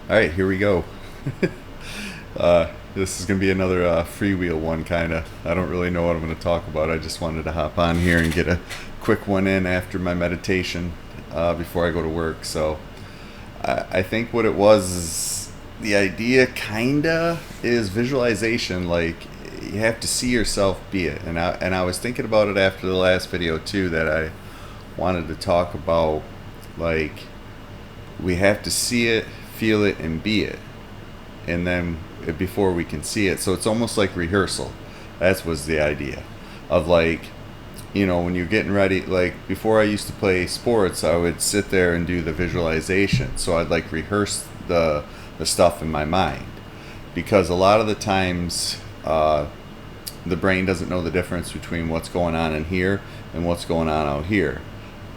All right, here we go. This is going to be another freewheel one, kind of. I don't really know what I'm going to talk about. I just wanted to hop on here and get a quick one in after my meditation before I go to work. So I think what it was is the idea, kind of, is visualization. Like, you have to see yourself be it. And I was thinking about it after the last video, too, that I wanted to talk about, like, we have to see it, feel it, and be it, and then before we can see it. So it's almost like rehearsal. That was the idea of, like, when you're getting ready. Like, before I used to play sports, I would sit there and do the visualization. So I'd like rehearse the stuff in my mind, because a lot of the times the brain doesn't know the difference between what's going on in here and what's going on out here.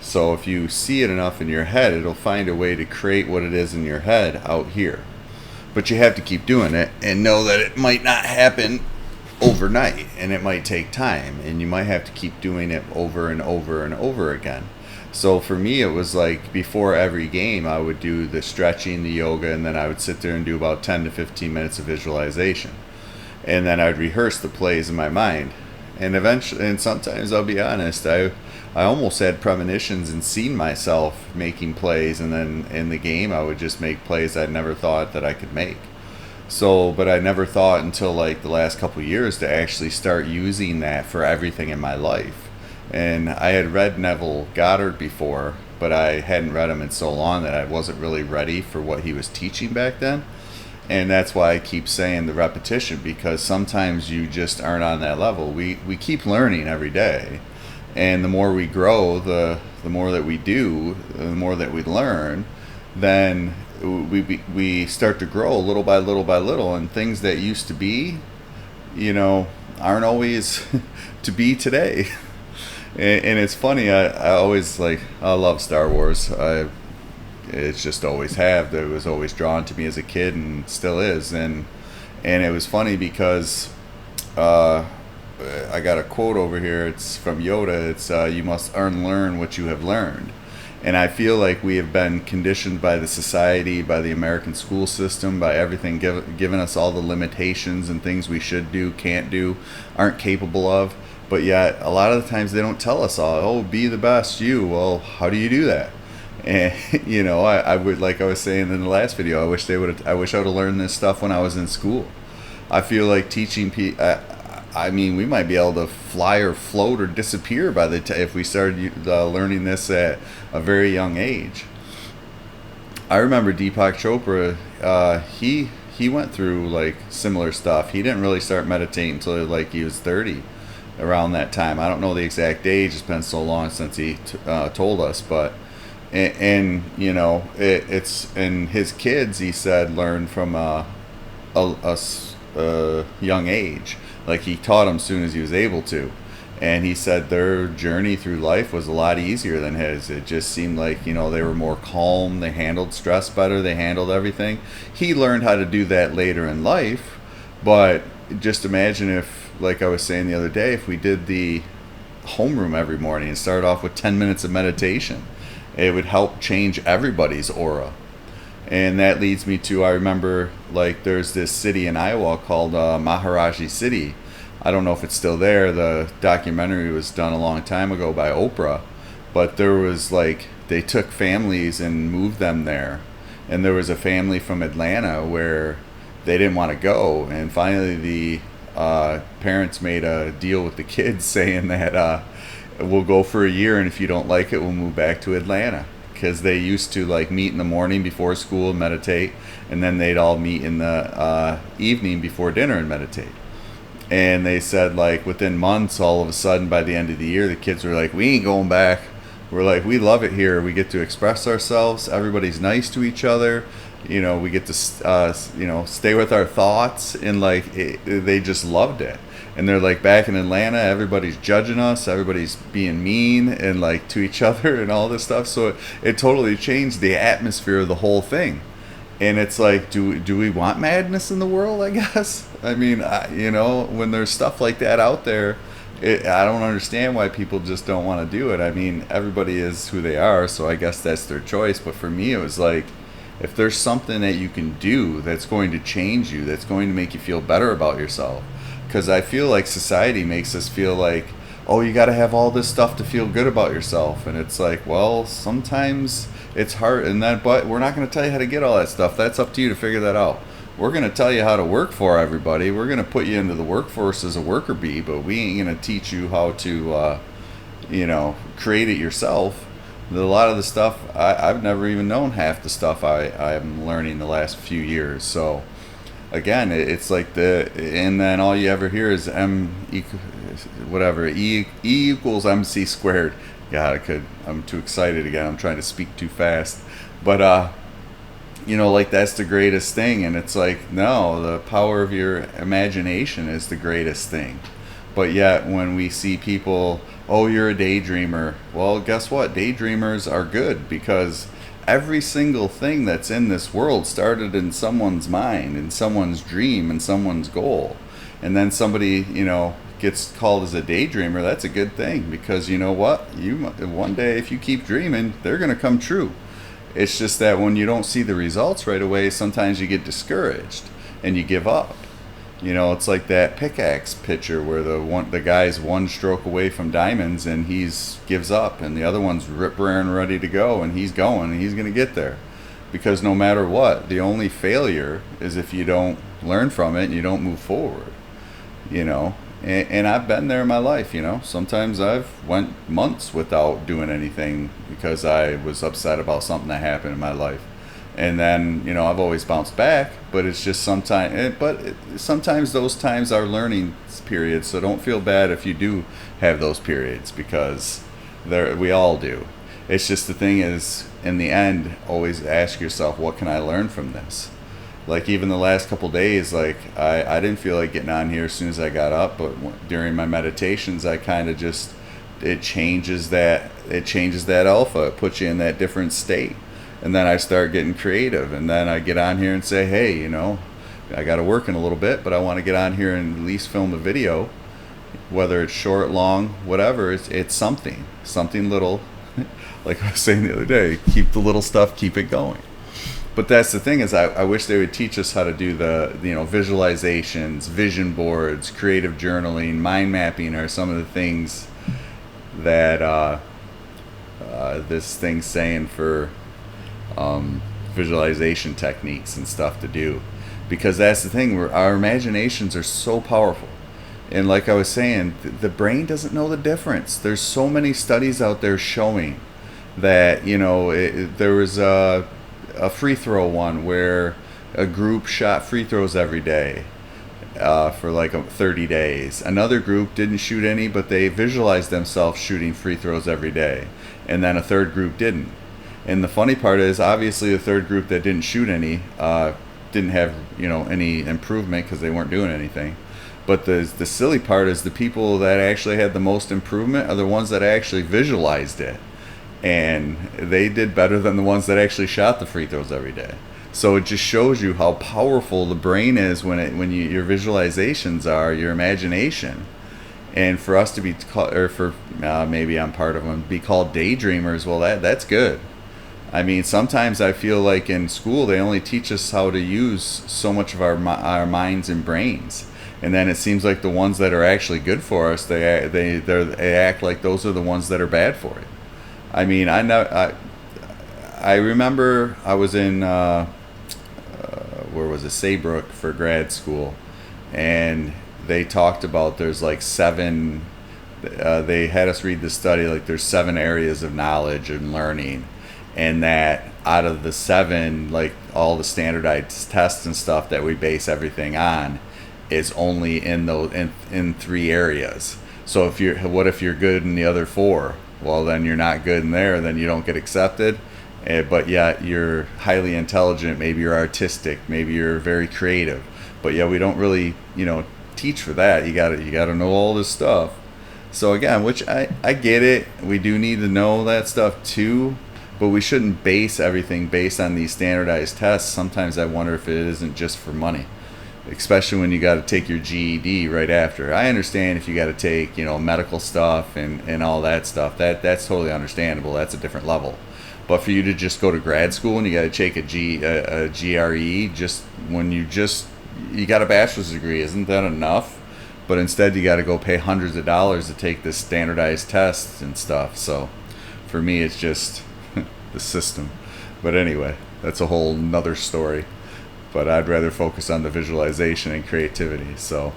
So if you see it enough in your head, it'll find a way to create what it is in your head out here. But you have to keep doing it and know that it might not happen overnight, and it might take time, and you might have to keep doing it over and over and over again. So for me, it was like, before every game, I would do the stretching, the yoga, and then I would sit there and do about 10 to 15 minutes of visualization. And then I'd rehearse the plays in my mind. And eventually, and sometimes, I'll be honest, I almost had premonitions and seen myself making plays, and then in the game I would just make plays I'd never thought that I could make. So, but I never thought until like the last couple of years to actually start using that for everything in my life. And I had read Neville Goddard before, but I hadn't read him in so long that I wasn't really ready for what he was teaching back then. And that's why I keep saying the repetition, because sometimes you just aren't on that level. We keep learning every day, and the more we grow, the more that we do, the more that we learn, then we start to grow little by little by little, and things that used to be, aren't always to be today. And it's funny. I always, like, I love Star Wars. It's just always have. It was always drawn to me as a kid, and still is. And it was funny because I got a quote over here. It's from Yoda. It's you must unlearn what you have learned. And I feel like we have been conditioned by the society, by the American school system, by everything, giving us all the limitations and things we should do, can't do, aren't capable of. But yet, a lot of the times they don't tell us all. Oh, be the best you. Well, how do you do that? And I would, like I was saying in the last video, I wish I would have learned this stuff when I was in school. I feel like teaching people. I mean, we might be able to fly or float or disappear by the time if we started learning this at a very young age. I remember Deepak Chopra. He went through like similar stuff. He didn't really start meditating until like he was 30, around that time. I don't know the exact age. It's been so long since he told us, but. And it's, and his kids, he said, learned from a young age. Like, he taught them as soon as he was able to. And he said their journey through life was a lot easier than his. It just seemed like, they were more calm. They handled stress better. They handled everything. He learned how to do that later in life. But just imagine if, like I was saying the other day, if we did the homeroom every morning and started off with 10 minutes of meditation. It would help change everybody's aura. And that leads me to, I remember, like, there's this city in Iowa called Maharaji City. I don't know if it's still there. The documentary was done a long time ago by Oprah. But there was, like, they took families and moved them there. And there was a family from Atlanta where they didn't want to go. And finally the parents made a deal with the kids saying that we'll go for a year, and if you don't like it, we'll move back to Atlanta. Because they used to, like, meet in the morning before school and meditate, and then they'd all meet in the evening before dinner and meditate. And they said, like, within months, all of a sudden, by the end of the year, the kids were like, we ain't going back. We're like, we love it here. We get to express ourselves. Everybody's nice to each other. We get to stay with our thoughts, and like they just loved it. And they're like, back in Atlanta, everybody's judging us, everybody's being mean and like to each other and all this stuff. So it totally changed the atmosphere of the whole thing. And it's like, do we want madness in the world? I guess. I mean, when there's stuff like that out there, I don't understand why people just don't want to do it. I mean, everybody is who they are, so I guess that's their choice. But for me, it was like, if there's something that you can do that's going to change you, that's going to make you feel better about yourself. Because I feel like society makes us feel like, oh, you got to have all this stuff to feel good about yourself. And it's like, well, sometimes it's hard. But we're not going to tell you how to get all that stuff. That's up to you to figure that out. We're going to tell you how to work for everybody. We're going to put you into the workforce as a worker bee, but we ain't going to teach you how to, create it yourself. A lot of the stuff, I've never even known half the stuff I'm learning the last few years. So, again, it's like and then all you ever hear is E equals MC squared. God, I'm too excited again. I'm trying to speak too fast. But, like that's the greatest thing. And it's like, no, the power of your imagination is the greatest thing. But yet when we see people, oh, you're a daydreamer. Well, guess what? Daydreamers are good, because every single thing that's in this world started in someone's mind, in someone's dream, in someone's goal. And then somebody, gets called as a daydreamer. That's a good thing, because you know what? One day, if you keep dreaming, they're going to come true. It's just that when you don't see the results right away, sometimes you get discouraged and you give up. It's like that pickaxe pitcher where the guy's one stroke away from diamonds and gives up, and the other one's rip-raring ready to go, and he's going and he's going to get there. Because no matter what, the only failure is if you don't learn from it and you don't move forward. And I've been there in my life. Sometimes I've went months without doing anything because I was upset about something that happened in my life. And then, I've always bounced back, but it's just sometimes those times are learning periods. So don't feel bad if you do have those periods, because we all do. It's just, the thing is, in the end, always ask yourself, what can I learn from this? Like even the last couple days, like I didn't feel like getting on here as soon as I got up, but during my meditations, I kind of just, it changes that alpha. It puts you in that different state. And then I start getting creative, and then I get on here and say, hey, I got to work in a little bit, but I want to get on here and at least film a video, whether it's short, long, whatever. It's something little. Like I was saying the other day, keep the little stuff, keep it going. But that's the thing, is I wish they would teach us how to do the visualizations, vision boards, creative journaling, mind mapping are some of the things that this thing's saying for visualization techniques and stuff to do. Because that's the thing, our imaginations are so powerful. And like I was saying, the brain doesn't know the difference. There's so many studies out there showing that, there was a free throw one where a group shot free throws every day for like 30 days. Another group didn't shoot any, but they visualized themselves shooting free throws every day. And then a third group didn't. And the funny part is, obviously, the third group that didn't shoot any didn't have any improvement because they weren't doing anything. But the silly part is, the people that actually had the most improvement are the ones that actually visualized it, and they did better than the ones that actually shot the free throws every day. So it just shows you how powerful the brain is when your visualizations are your imagination. And for us to be called, or for maybe I'm part of them, be called daydreamers, well, that's good. I mean, sometimes I feel like in school they only teach us how to use so much of our minds and brains, and then it seems like the ones that are actually good for us, they act like those are the ones that are bad for it. I mean, I remember I was in where was it, Saybrook, for grad school, and they talked about there's like 7. They had us read the study, like there's 7 areas of knowledge and learning. And that out of the 7, like all the standardized tests and stuff that we base everything on, is only in those in 3 areas. So what if you're good in the other 4? Well, then you're not good in there. Then you don't get accepted. But yet you're highly intelligent. Maybe you're artistic. Maybe you're very creative. But yeah, we don't really teach for that. You gotta know all this stuff. So again, which I get it. We do need to know that stuff too. But we shouldn't base everything based on these standardized tests. Sometimes I wonder if it isn't just for money, especially when you got to take your GED right after. I understand if you got to take medical stuff and all that stuff. That's totally understandable. That's a different level. But for you to just go to grad school and you got to take a GRE just when you got a bachelor's degree, isn't that enough? But instead you got to go pay hundreds of dollars to take this standardized tests and stuff. So for me, it's just the system. But anyway, that's a whole nother story. But I'd rather focus on the visualization and creativity. So,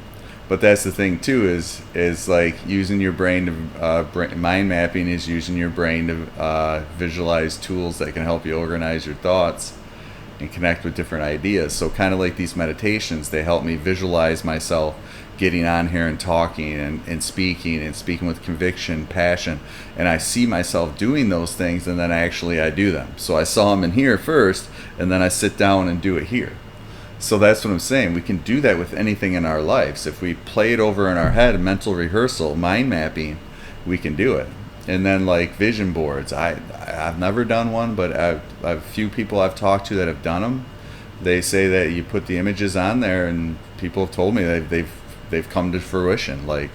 but that's the thing too, is like using your brain to mind mapping is using your brain to visualize tools that can help you organize your thoughts and connect with different ideas. So kind of like these meditations, they help me visualize myself getting on here and talking and speaking with conviction, passion, and I see myself doing those things, and then actually I do them. So I saw them in here first, and then I sit down and do it here. So that's what I'm saying. We can do that with anything in our lives. If we play it over in our head, mental rehearsal, mind mapping, we can do it. And then like vision boards, I've never done one, but I've a few people I've talked to that have done them. They say that you put the images on there, and people have told me that they've come to fruition. Like,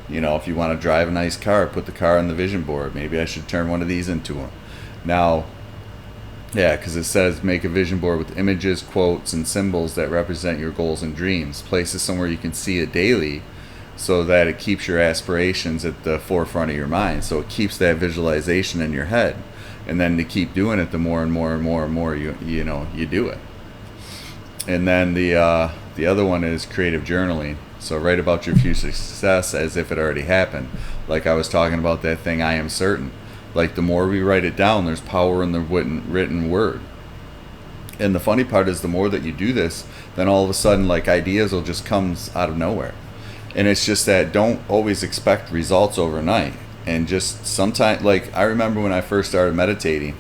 you know, if you want to drive a nice car, put the car on the vision board. Maybe I should turn one of these into one. Now, yeah, because it says make a vision board with images, quotes, and symbols that represent your goals and dreams. Place it somewhere you can see it daily so that it keeps your aspirations at the forefront of your mind. So it keeps that visualization in your head. And then to keep doing it, the more and more and more and more you do it. And then the other one is creative journaling. So write about your future success as if it already happened. Like I was talking about that thing, I am certain. Like the more we write it down, there's power in the written word. And the funny part is the more that you do this, then all of a sudden like ideas will just come out of nowhere. And it's just that don't always expect results overnight. And just sometimes, like I remember when I first started meditating,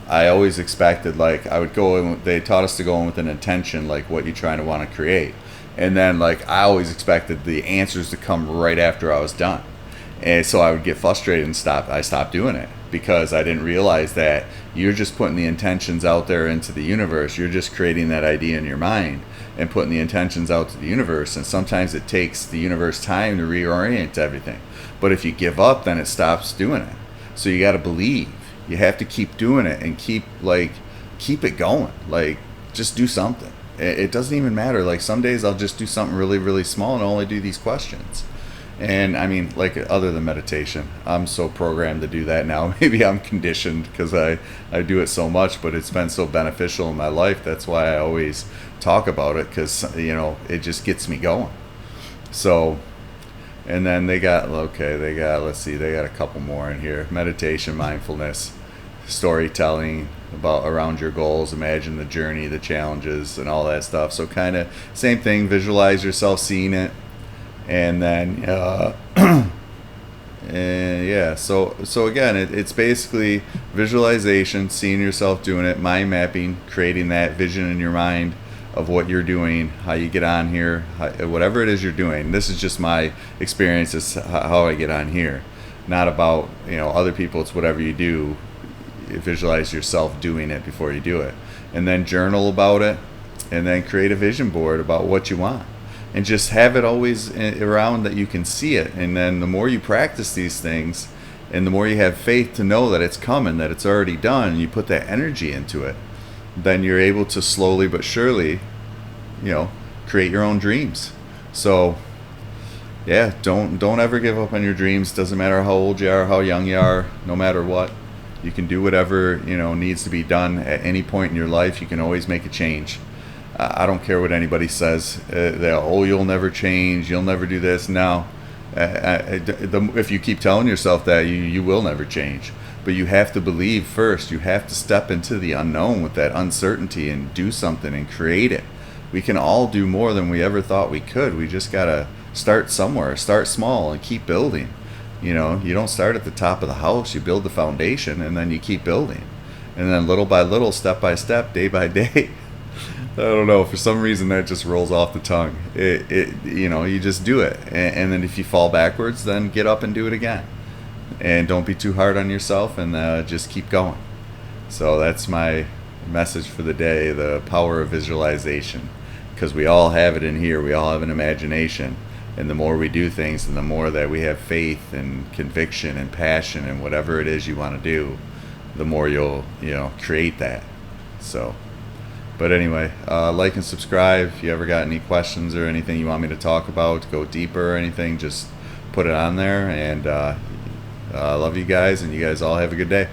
I always expected, like I would go in, they taught us to go in with an intention, like what you're trying to want to create. And then like I always expected the answers to come right after I was done. And so I would get frustrated and I stopped doing it because I didn't realize that you're just putting the intentions out there into the universe. You're just creating that idea in your mind and putting the intentions out to the universe. And sometimes it takes the universe time to reorient everything. But if you give up, then it stops doing it. So you got to believe. You have to keep doing it and keep it going. Like just do something. It doesn't even matter. Like some days I'll just do something really, really small and only do these questions. And I mean, like other than meditation, I'm so programmed to do that now. Maybe I'm conditioned because I do it so much, but it's been so beneficial in my life. That's why I always talk about it, because, you know, it just gets me going. So, and then they got a couple more in here. Meditation, mindfulness, storytelling about around your goals, imagine the journey, the challenges, and all that stuff. So kind of same thing, visualize yourself seeing it. And then and yeah, so again, it's basically visualization, seeing yourself doing it, mind mapping, creating that vision in your mind of what you're doing, how you get on here, whatever it is you're doing. This is just my experience, is how I get on here, not about, you know, other people. It's whatever you do, you visualize yourself doing it before you do it, and then journal about it, and then create a vision board about what you want. And just have it always around that you can see it. And then the more you practice these things, and the more you have faith to know that it's coming, that it's already done, and you put that energy into it, then you're able to slowly but surely, you know, create your own dreams. So yeah, don't ever give up on your dreams. Doesn't matter how old you are, how young you are, no matter what. You can do whatever, you know, needs to be done at any point in your life. You can always make a change. I don't care what anybody says. You'll never change. You'll never do this. No. If you keep telling yourself that, you will never change. But you have to believe first. You have to step into the unknown with that uncertainty and do something and create it. We can all do more than we ever thought we could. We just got to start somewhere. Start small and keep building. You know, you don't start at the top of the house. You build the foundation and then you keep building. And then little by little, step by step, day by day. I don't know, for some reason that just rolls off the tongue. You know, you just do it, and then if you fall backwards, then get up and do it again, and don't be too hard on yourself, and just keep going. So that's my message for the day: the power of visualization, because we all have it in here. We all have an imagination, and the more we do things, and the more that we have faith and conviction and passion and whatever it is you want to do, the more you'll create that. So, but anyway, like and subscribe. If you ever got any questions or anything you want me to talk about, go deeper or anything, just put it on there. And I love you guys, and you guys all have a good day.